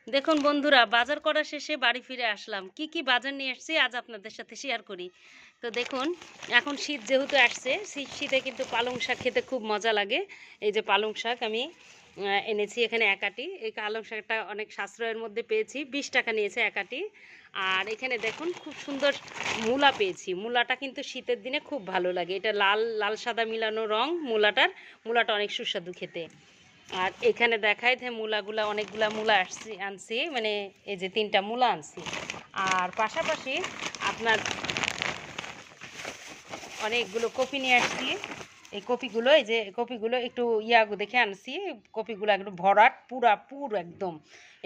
দেখুন বন্ধুরা, বাজার করা শেষে বাড়ি ফিরে আসলাম। কি কি বাজার নিয়ে আসছি আজ আপনাদের সাথে শেয়ার করি। তো দেখুন, এখন শীত যেহেতু আসছে, শীতে কিন্তু পালং শাক খেতে খুব মজা লাগে। এই যে পালং শাক আমি এনেছি এখানে এক আঁটি। এই পালং শাকটা অনেক সাশ্রয়ের মধ্যে পেয়েছি, 20 টাকা নিয়েছে এক আঁটি। আর এখানে দেখুন খুব সুন্দর মূলা পেয়েছি। মূলাটা কিন্তু শীতের দিনে খুব ভালো লাগে। এটা লাল লাল সাদা মিলানো রং মূলাটা অনেক সুস্বাদু খেতে। আর এখানে দেখায় যে মূলাগুলা অনেকগুলা মূলা আনছি, মানে এই যে 3টা মূলা আনছি। আর পাশাপাশি আপনার অনেকগুলো কপি নিয়ে আসছি। এই যে কপিগুলো একটু দেখে আনছি। কপিগুলো একটু ভরাট, পুরো একদম।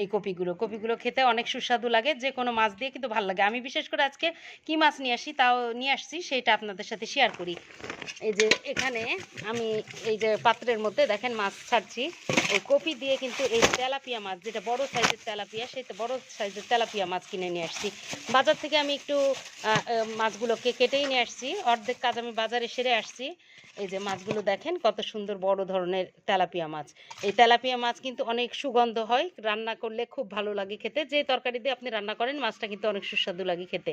এই কপিগুলো খেতে অনেক সুস্বাদু লাগে, যে কোনো মাছ দিয়ে কিন্তু ভালো লাগে। আমি বিশেষ করে আজকে কি মাছ নিয়ে আসছি সেটা আপনাদের সাথে শেয়ার করি। এই যে এখানে আমি এই যে পাত্রের মধ্যে দেখেন মাছ ছাড়ছি। এই কপি দিয়ে কিন্তু এই তেলাপিয়া মাছ, যেটা বড় সাইজের তেলাপিয়া, সেই বড় সাইজের তেলাপিয়া মাছ কিনে নিয়ে আসছি বাজার থেকে। আমি একটু মাছগুলোকে কেটেই নিয়ে আসছি, অর্ধেক কাজ আমি বাজারে সেরে আসছি। এই যে মাছগুলো দেখেন কত সুন্দর বড় ধরনের তেলাপিয়া মাছ। এই তেলাপিয়া মাছ কিন্তু অনেক সুগন্ধ হয়, রান্না করলে খুব ভালো লাগে খেতে। যে তরকারি দিয়ে আপনি রান্না করেন মাছটা কিন্তু অনেক সুস্বাদু লাগে খেতে।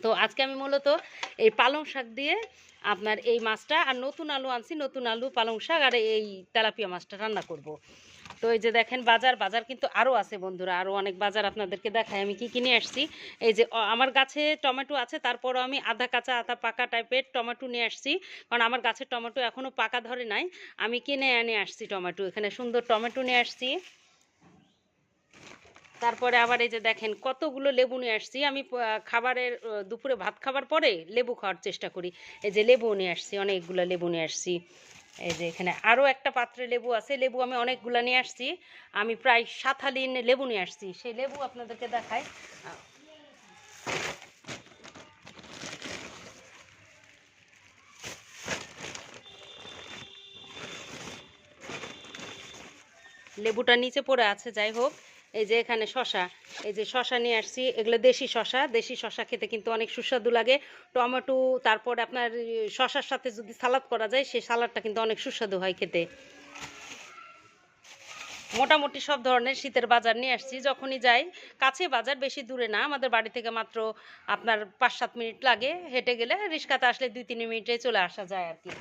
তো আজকে আমি মূলত এই পালং শাক দিয়ে আপনার এই মাছটা, আর নতুন আলু আনছি, নতুন আলু পালং শাক আর এই তেলাপিয়া মাছটা রান্না করব। তো এই যে দেখেন বাজার কিন্তু আরও আছে বন্ধুরা, আরও অনেক বাজার আপনাদেরকে দেখাই আমি কি কিনে আসছি। এই যে আমার গাছে টমেটো আছে, তারপরও আমি আধা কাঁচা আধা পাকা টাইপের টমেটো নিয়ে আসছি, কারণ আমার গাছের টমেটো এখনও পাকা ধরে নাই। আমি কিনে এনে আসছি টমেটো, এখানে সুন্দর টমেটো নিয়ে আসছি। তারপরে আবার এই যে দেখেন কতগুলো লেবু নিয়ে আসছি। আমি খাবারের দুপুরে ভাত খাবার পরে লেবু খাওয়ার চেষ্টা করি। এই যে লেবু নিয়ে আসছি, অনেকগুলো লেবু নিয়ে আসছি। এই যে এখানে আরও একটা পাত্রে লেবু আছে, লেবু আমি অনেকগুলো নিয়ে আসছি। আমি প্রায় 7 হালি লেবু নিয়ে আসছি, সেই লেবু আপনাদেরকে দেখাই। লেবুটা নিচে পড়ে আছে, যাই হোক। এই যে এখানে শশা, এই যে শশা নিয়ে আসছি, এগুলো দেশি শশা খেতে কিন্তু অনেক সুস্বাদু লাগে। টমেটো, তারপর আপনার শশার সাথে যদি সালাদ করা যায়, সেই সালাদটা কিন্তু অনেক সুস্বাদু হয় খেতে। মোটামুটি সব ধরনের শীতের বাজার নিয়ে আসছি। যখনই যাই, কাছে বাজার, বেশি দূরে না, আমাদের বাড়ি থেকে মাত্র আপনার 5-7 মিনিট লাগে, হেঁটে গেলে। রিক্সাতে আসলে 2-3 মিনিটে চলে আসা যায় আর কি।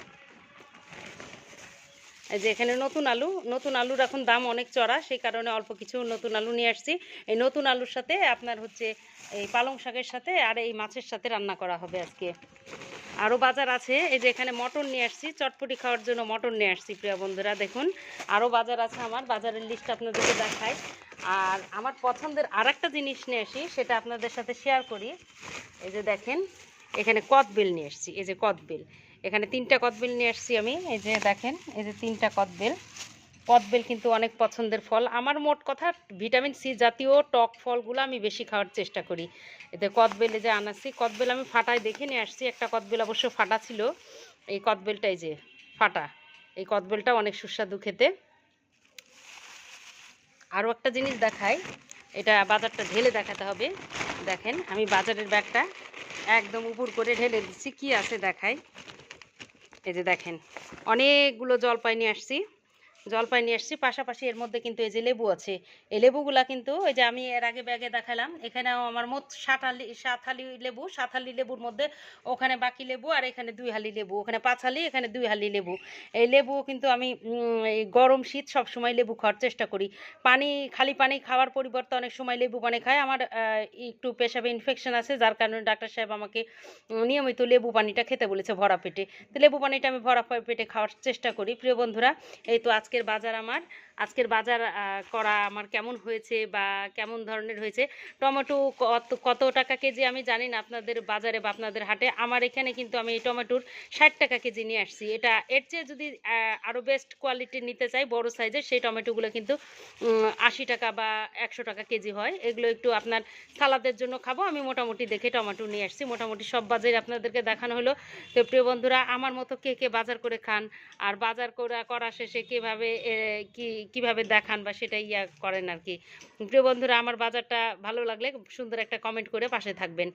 এই যে এখানে নতুন আলুর এখন দাম অনেক চড়া, সেই কারণে অল্প কিছু নতুন আলু নিয়ে আসছি। এই নতুন আলুর সাথে আপনার হচ্ছে এই পালং শাকের সাথে আর এই মাছের সাথে রান্না করা হবে আজকে। আরও বাজার আছে। এই যে এখানে মটন নিয়ে আসছি, চটপটি খাওয়ার জন্য মটন নিয়ে আসছি প্রিয় বন্ধুরা। দেখুন আরও বাজার আছে, আমার বাজারের লিস্ট আপনাদেরকে দেখাই। আর আমার পছন্দের আর একটা জিনিস নিয়ে আসি, সেটা আপনাদের সাথে শেয়ার করি। এই যে দেখেন এখানে কদবেল নিয়ে আসছি, এই যে কদবেল, এখানে 3টা কদবেল নিয়ে আসছি আমি। এই যে দেখেন, এই যে 3টা কদবেল কিন্তু অনেক পছন্দের ফল আমার। মোট কথা ভিটামিন সি জাতীয় টক ফলগুলো আমি বেশি খাওয়ার চেষ্টা করি। এতে কদবেলে যে আনাচ্ছি, কদবেল আমি ফাটায় দেখে নিয়ে আসছি। একটা কদবেল অবশ্য ফাটা ছিল, এই কদবেলটাই যে ফাটা, এই কদবেলটা অনেক সুস্বাদু খেতে। আরও একটা জিনিস দেখাই, এটা বাজারটা ঢেলে দেখাতে হবে। দেখেন আমি বাজারের ব্যাগটা একদম উপর করে ঢেলে দিচ্ছি, কি আছে দেখাই। এই যে দেখেন অনেকগুলো জলপাই নিয়ে আসছি, পাশাপাশি এর মধ্যে কিন্তু এই যে লেবু আছে। এই লেবুগুলা কিন্তু ওই যে আমি এর আগে ব্যাগে দেখালাম, এখানেও আমার মোট 7 হালি লেবু। 7 হালি লেবুর মধ্যে ওখানে বাকি লেবু, আর এখানে 2 হালি লেবু, ওখানে 5 হালি, এখানে 2 হালি লেবু। এই লেবু কিন্তু আমি এই গরম শীত সব সময় লেবু খাওয়ার চেষ্টা করি। খালি পানি খাওয়ার পরিবর্তে অনেক সময় লেবু পানি খাই। আমার একটু পেশাবে ইনফেকশন আছে, যার কারণে ডাক্তার সাহেব আমাকে নিয়মিত লেবু পানিটা খেতে বলেছে ভরা পেটে। তো লেবু পানিটা আমি ভরা পেটে খাওয়ার চেষ্টা করি প্রিয় বন্ধুরা। এই তো আজকের বাজার করা আমার কেমন হয়েছে বা কেমন ধরনের হয়েছে। টমেটো কত টাকা কেজি আমি জানি না আপনাদের বাজারে বা আপনাদের হাটে। আমার এখানে কিন্তু আমি এই টমেটোর 60 টাকা কেজি নিয়ে আসছি। এটা এর চেয়ে যদি আরও বেস্ট কোয়ালিটির নিতে চাই, বড় সাইজের, সেই টমেটোগুলো কিন্তু 80 টাকা বা 100 টাকা কেজি হয়। এগুলো একটু আপনার সালাদের জন্য খাবো, আমি মোটামুটি দেখে টমেটো নিয়ে আসছি। মোটামুটি সব বাজার আপনাদেরকে দেখানো হলো। তো প্রিয় বন্ধুরা, আমার মতো কে কে বাজার করে খান, আর বাজার করা শেষে কিভাবে দেখান বা সেটা করেন আর কি। প্রিয় বন্ধুরা, আমার বাজারটা ভালো লাগলে সুন্দর একটা কমেন্ট করে পাশে থাকবেন,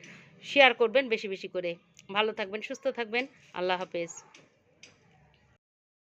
শেয়ার করবেন বেশি বেশি করে। ভালো থাকবেন, সুস্থ থাকবেন। আল্লাহ হাফেজ।